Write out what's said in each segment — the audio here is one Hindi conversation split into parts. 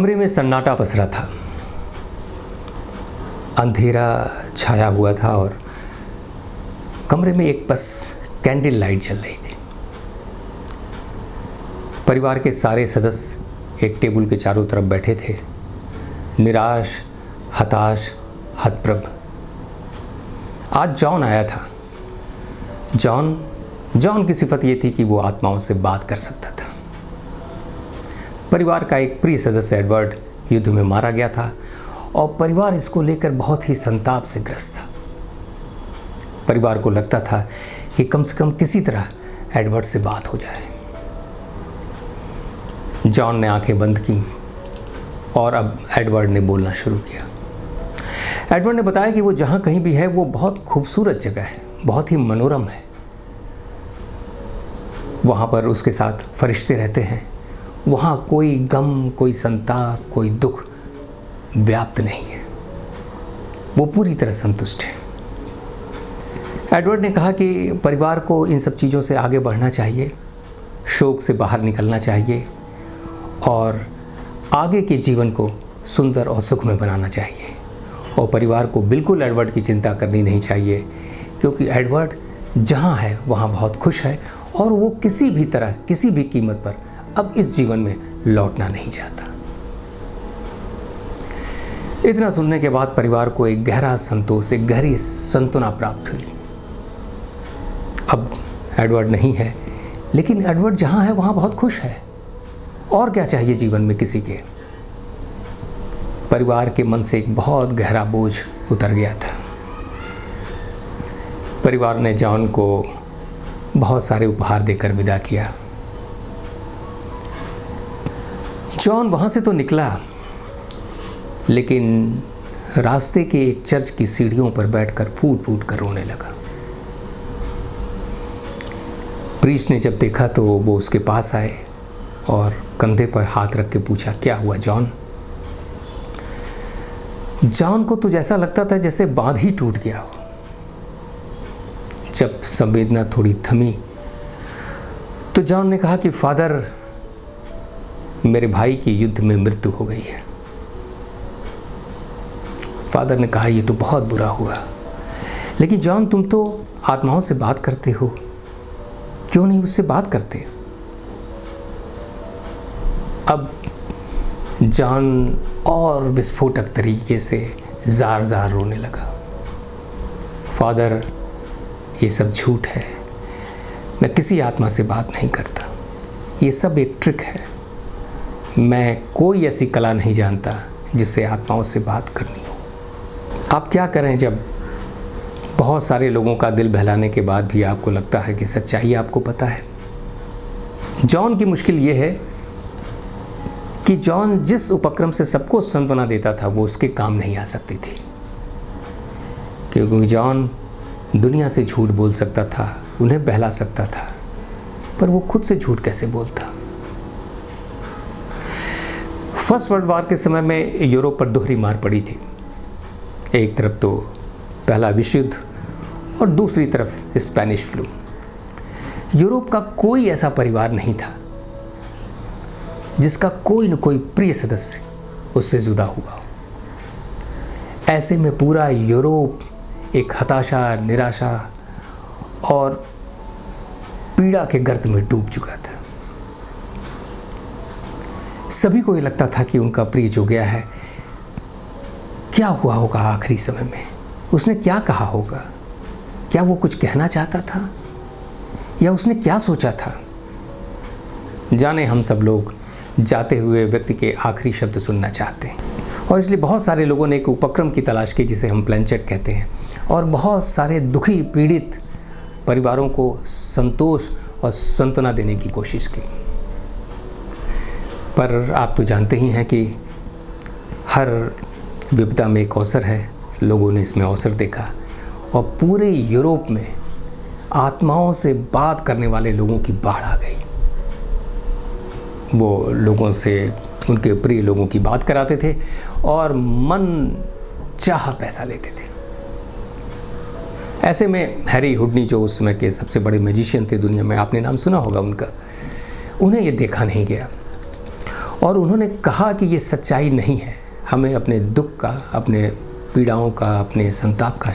कमरे में सन्नाटा पसरा था। अंधेरा छाया हुआ था और कमरे में एक बस कैंडल लाइट जल रही थी। परिवार के सारे सदस्य एक टेबल के चारों तरफ बैठे थे, निराश, हताश, हतप्रभ। आज जॉन आया था। जॉन की सिफत ये थी कि वो आत्माओं से बात कर सकता था। परिवार का एक प्रिय सदस्य एडवर्ड युद्ध में मारा गया था और परिवार इसको लेकर बहुत ही संताप से ग्रस्त था। परिवार को लगता था कि कम से कम किसी तरह एडवर्ड से बात हो जाए। जॉन ने आंखें बंद की और अब एडवर्ड ने बोलना शुरू किया। एडवर्ड ने बताया कि वो जहाँ कहीं भी है वो बहुत खूबसूरत जगह है, बहुत ही मनोरम है। वहाँ पर उसके साथ फरिश्ते रहते हैं। वहाँ कोई गम, कोई संताप, कोई दुख व्याप्त नहीं है। वो पूरी तरह संतुष्ट है। एडवर्ड ने कहा कि परिवार को इन सब चीज़ों से आगे बढ़ना चाहिए, शोक से बाहर निकलना चाहिए और आगे के जीवन को सुंदर और सुखमय बनाना चाहिए। और परिवार को बिल्कुल एडवर्ड की चिंता करनी नहीं चाहिए, क्योंकि एडवर्ड जहाँ है वहाँ बहुत खुश है और वो किसी भी तरह, किसी भी कीमत पर अब इस जीवन में लौटना नहीं चाहता। इतना सुनने के बाद परिवार को एक गहरा संतोष, एक गहरी सांत्वना प्राप्त हुई। अब एडवर्ड नहीं है, लेकिन एडवर्ड जहाँ है वहाँ बहुत खुश है। और क्या चाहिए जीवन में किसी के। परिवार के मन से एक बहुत गहरा बोझ उतर गया था। परिवार ने जॉन को बहुत सारे उपहार देकर विदा किया। जॉन वहाँ से तो निकला, लेकिन रास्ते के एक चर्च की सीढ़ियों पर बैठकर फूट फूट कर रोने लगा। प्रीस्ट ने जब देखा तो वो उसके पास आए और कंधे पर हाथ रख के पूछा, क्या हुआ जॉन? जॉन को तो जैसा लगता था जैसे बांध ही टूट गया हो। जब संवेदना थोड़ी थमी तो जॉन ने कहा कि फादर, मेरे भाई की युद्ध में मृत्यु हो गई है। फादर ने कहा, ये तो बहुत बुरा हुआ, लेकिन जॉन तुम तो आत्माओं से बात करते हो, क्यों नहीं उससे बात करते? अब जॉन और विस्फोटक तरीके से जार जार रोने लगा। फादर, ये सब झूठ है, मैं किसी आत्मा से बात नहीं करता, ये सब एक ट्रिक है। मैं कोई ऐसी कला नहीं जानता जिससे आत्माओं से बात करनी हो। आप क्या करें जब बहुत सारे लोगों का दिल बहलाने के बाद भी आपको लगता है कि सच्चाई आपको पता है। जॉन की मुश्किल ये है कि जॉन जिस उपक्रम से सबको सांत्वना देता था वो उसके काम नहीं आ सकती थी, क्योंकि जॉन दुनिया से झूठ बोल सकता था, उन्हें बहला सकता था, पर वो खुद से झूठ कैसे बोलता। फर्स्ट वर्ल्ड वॉर के समय में यूरोप पर दोहरी मार पड़ी थी। एक तरफ तो पहला विश्व युद्ध और दूसरी तरफ स्पेनिश फ्लू। यूरोप का कोई ऐसा परिवार नहीं था जिसका कोई न कोई प्रिय सदस्य उससे जुदा हुआ हो। ऐसे में पूरा यूरोप एक हताशा, निराशा और पीड़ा के गर्त में डूब चुका था। सभी को ये लगता था कि उनका प्रिय जो गया है, क्या हुआ होगा आखिरी समय में, उसने क्या कहा होगा, क्या वो कुछ कहना चाहता था या उसने क्या सोचा था। जाने हम सब लोग जाते हुए व्यक्ति के आखिरी शब्द सुनना चाहते हैं, और इसलिए बहुत सारे लोगों ने एक उपक्रम की तलाश की जिसे हम प्लेनचेट कहते हैं, और बहुत सारे दुखी, पीड़ित परिवारों को संतोष और सांत्वना देने की कोशिश की। पर आप तो जानते ही हैं कि हर विपदा में एक अवसर है। लोगों ने इसमें अवसर देखा और पूरे यूरोप में आत्माओं से बात करने वाले लोगों की बाढ़ आ गई। वो लोगों से, उनके प्रिय लोगों की बात कराते थे और मन चाह पैसा लेते थे। ऐसे में हैरी हुडनी, जो उस समय के सबसे बड़े मैजिशियन थे दुनिया में, आपने नाम सुना होगा उनका, उन्हें ये देखा नहीं गया और उन्होंने कहा कि ये सच्चाई नहीं है, हमें अपने दुख का, अपने पीड़ाओं का, अपने संताप का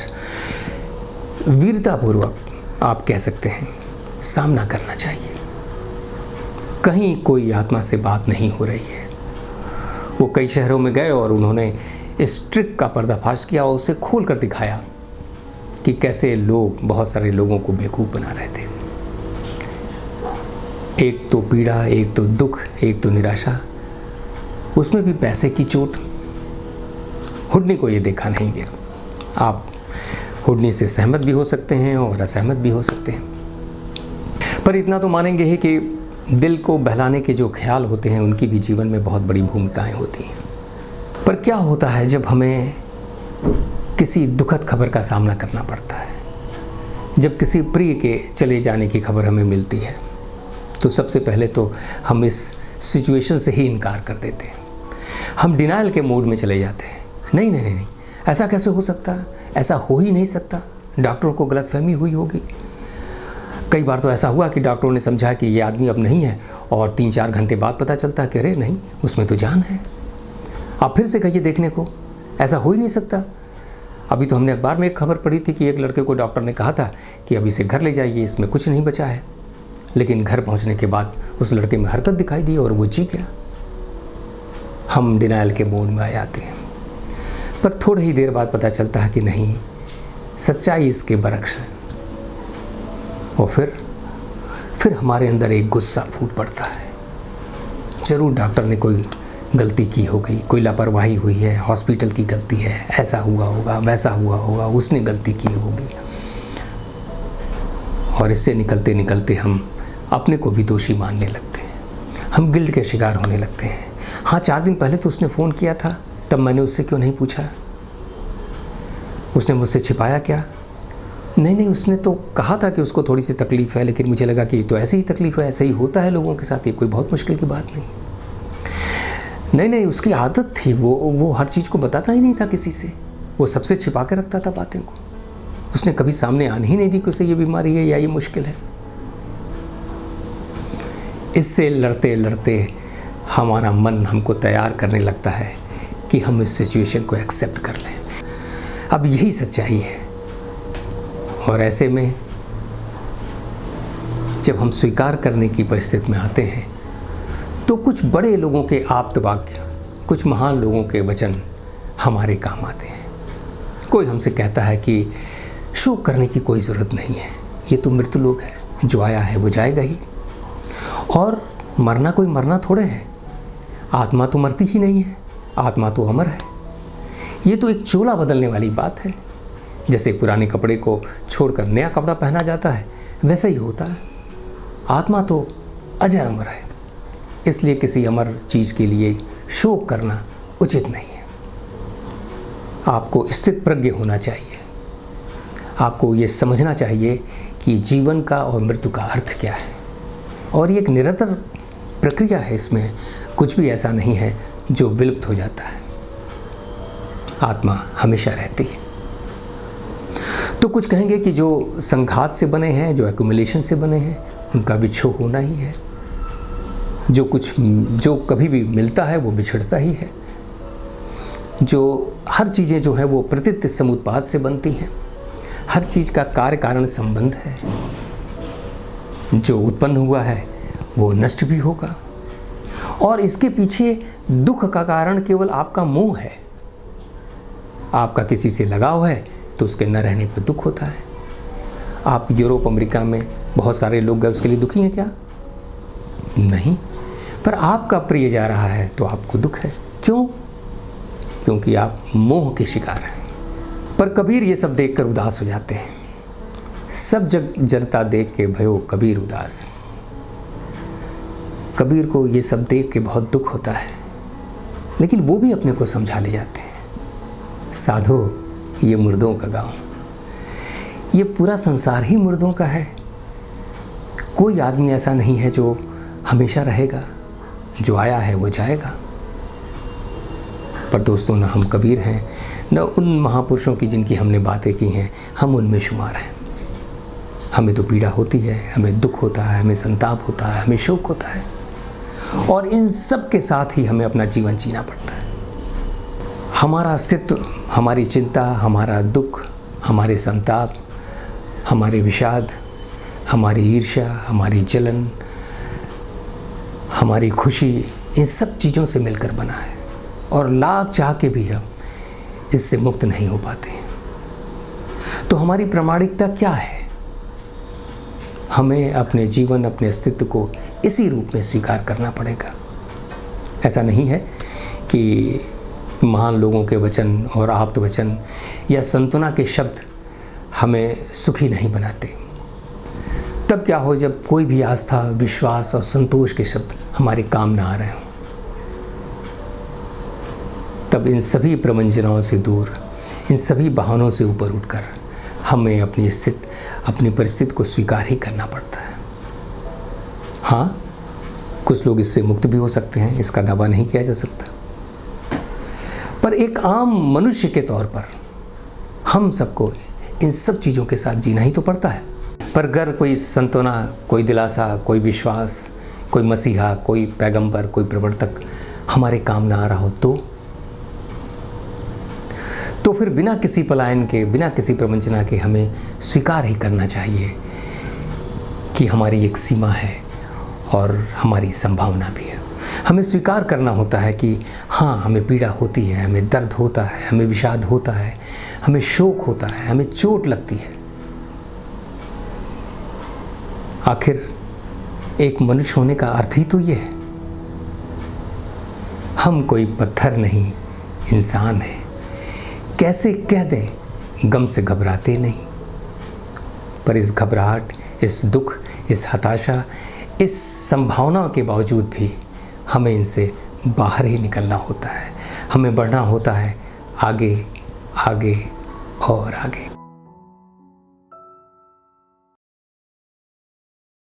वीरतापूर्वक, आप कह सकते हैं, सामना करना चाहिए। कहीं कोई आत्मा से बात नहीं हो रही है। वो कई शहरों में गए और उन्होंने इस ट्रिक का पर्दाफाश किया और उसे खोल कर दिखाया कि कैसे लोग बहुत सारे लोगों को बेवकूफ़ बना रहे थे। एक तो पीड़ा, एक तो दुख, एक तो निराशा, उसमें भी पैसे की चोट। हुड्नी को ये देखा नहीं गया। आप हुड्नी से सहमत भी हो सकते हैं और असहमत भी हो सकते हैं, पर इतना तो मानेंगे ही कि दिल को बहलाने के जो ख्याल होते हैं उनकी भी जीवन में बहुत बड़ी भूमिकाएं होती हैं। पर क्या होता है जब हमें किसी दुखद खबर का सामना करना पड़ता है, जब किसी प्रिय के चले जाने की खबर हमें मिलती है, तो सबसे पहले तो हम इस सिचुएशन से ही इनकार कर देते हैं। हम डिनाइल के मोड में चले जाते हैं। नहीं नहीं नहीं, ऐसा कैसे हो सकता है, ऐसा हो ही नहीं सकता, डॉक्टरों को गलतफहमी हुई होगी। कई बार तो ऐसा हुआ कि डॉक्टरों ने समझा कि ये आदमी अब नहीं है और 3-4 घंटे बाद पता चलता कि अरे नहीं, उसमें तो जान है। आप फिर से कहिए देखने को, ऐसा हो ही नहीं सकता। अभी तो हमने अखबार में एक खबर पढ़ी थी कि एक लड़के को डॉक्टर ने कहा था कि अब इसे घर ले जाइए, इसमें कुछ नहीं बचा है। लेकिन घर पहुंचने के बाद उस लड़के में हरकत दिखाई दी और वो जी गया। हम डिनाइल के मोड में आ जाते हैं, पर थोड़ी ही देर बाद पता चलता है कि नहीं, सच्चाई इसके बरक्स है। और फिर हमारे अंदर एक गुस्सा फूट पड़ता है। ज़रूर डॉक्टर ने कोई गलती की होगी, कोई लापरवाही हुई है, हॉस्पिटल की गलती है, ऐसा हुआ होगा, वैसा हुआ होगा, उसने गलती की होगी। और इससे निकलते निकलते हम अपने को भी दोषी मानने लगते हैं। हम गिल्ट के शिकार होने लगते हैं। हाँ, 4 दिन पहले तो उसने फ़ोन किया था, तब मैंने उससे क्यों नहीं पूछा? उसने मुझसे छिपाया क्या? नहीं, उसने तो कहा था कि उसको थोड़ी सी तकलीफ़ है, लेकिन मुझे लगा कि तो ऐसी ही तकलीफ़ है, ऐसा ही होता है लोगों के साथ, ये कोई बहुत मुश्किल की बात नहीं। नहीं, उसकी आदत थी, वो हर चीज़ को बताता ही नहीं था किसी से, वो सबसे छिपा के रखता था बातें को। उसने कभी सामने आने ही नहीं दी कि उसे ये बीमारी है या ये मुश्किल है। इससे लड़ते लड़ते हमारा मन हमको तैयार करने लगता है कि हम इस सिचुएशन को एक्सेप्ट कर लें। अब यही सच्चाई है। और ऐसे में जब हम स्वीकार करने की परिस्थिति में आते हैं तो कुछ बड़े लोगों के आप्त वाक्य, कुछ महान लोगों के वचन हमारे काम आते हैं। कोई हमसे कहता है कि शोक करने की कोई ज़रूरत नहीं है, ये तो मृत्यु लोक है, जो आया है वो जाएगा ही, और मरना कोई मरना थोड़े है, आत्मा तो मरती ही नहीं है, आत्मा तो अमर है। ये तो एक चोला बदलने वाली बात है। जैसे पुराने कपड़े को छोड़कर नया कपड़ा पहना जाता है, वैसा ही होता है। आत्मा तो अजर अमर है, इसलिए किसी अमर चीज़ के लिए शोक करना उचित नहीं है। आपको स्थित प्रज्ञ होना चाहिए। आपको ये समझना चाहिए कि जीवन का और मृत्यु का अर्थ क्या है, और ये एक निरंतर प्रक्रिया है। इसमें कुछ भी ऐसा नहीं है जो विलुप्त हो जाता है। आत्मा हमेशा रहती है। तो कुछ कहेंगे कि जो संघात से बने हैं, जो एक्युमुलेशन से बने हैं, उनका विक्षोभ होना ही है। जो कभी भी मिलता है वो बिछड़ता ही है। जो हर चीज़ें जो हैं वो प्रतित्व समुत्पाद से बनती हैं। हर चीज़ का कार्य कारण संबंध है। जो उत्पन्न हुआ है वो नष्ट भी होगा, और इसके पीछे दुख का कारण केवल आपका मोह है। आपका किसी से लगाव है तो उसके न रहने पर दुख होता है। आप यूरोप अमेरिका में बहुत सारे लोग गए, उसके लिए दुखी हैं क्या? नहीं। पर आपका प्रिय जा रहा है तो आपको दुख है। क्यों? क्योंकि आप मोह के शिकार हैं। पर कबीर ये सब देखकर उदास हो जाते हैं। सब जग जरता देख के भयो कबीर उदास। कबीर को ये सब देख के बहुत दुख होता है, लेकिन वो भी अपने को समझा ले जाते हैं। साधो, ये मुर्दों का गांव, ये पूरा संसार ही मुर्दों का है। कोई आदमी ऐसा नहीं है जो हमेशा रहेगा, जो आया है वो जाएगा। पर दोस्तों, न हम कबीर हैं, न उन महापुरुषों की जिनकी हमने बातें की हैं, हम उनमें शुमार हैं। हमें तो पीड़ा होती है, हमें दुख होता है, हमें संताप होता है, हमें शोक होता है, और इन सब के साथ ही हमें अपना जीवन जीना पड़ता है। हमारा अस्तित्व, हमारी चिंता, हमारा दुख, हमारे संताप, हमारे विषाद, हमारी ईर्ष्या, हमारी जलन, हमारी खुशी, इन सब चीज़ों से मिलकर बना है और लाख चाह के भी हम इससे मुक्त नहीं हो पाते। तो हमारी प्रामाणिकता क्या है? हमें अपने जीवन, अपने अस्तित्व को इसी रूप में स्वीकार करना पड़ेगा। ऐसा नहीं है कि महान लोगों के वचन और आप्त वचन या सांत्वना के शब्द हमें सुखी नहीं बनाते। तब क्या हो जब कोई भी आस्था, विश्वास और संतोष के शब्द हमारे काम ना आ रहे हों। तब इन सभी प्रवंचनाओं से दूर, इन सभी बहानों से ऊपर उठकर हमें अपनी परिस्थिति को स्वीकार ही करना पड़ता है। हाँ, कुछ लोग इससे मुक्त भी हो सकते हैं, इसका दावा नहीं किया जा सकता, पर एक आम मनुष्य के तौर पर हम सबको इन सब चीज़ों के साथ जीना ही तो पड़ता है। पर अगर कोई सांत्वना, कोई दिलासा, कोई विश्वास, कोई मसीहा, कोई पैगंबर, कोई प्रवर्तक हमारे काम ना आ रहा हो तो फिर बिना किसी पलायन के, बिना किसी प्रवंचना के हमें स्वीकार ही करना चाहिए कि हमारी एक सीमा है और हमारी संभावना भी है। हमें स्वीकार करना होता है कि हाँ, हमें पीड़ा होती है, हमें दर्द होता है, हमें विषाद होता है, हमें शोक होता है, हमें चोट लगती है। आखिर एक मनुष्य होने का अर्थ ही तो ये है। हम कोई पत्थर नहीं, इंसान हैं। कैसे कह दें गम से घबराते नहीं, पर इस घबराहट, इस दुख, इस हताशा, इस संभावना के बावजूद भी हमें इनसे बाहर ही निकलना होता है। हमें बढ़ना होता है आगे, आगे और आगे।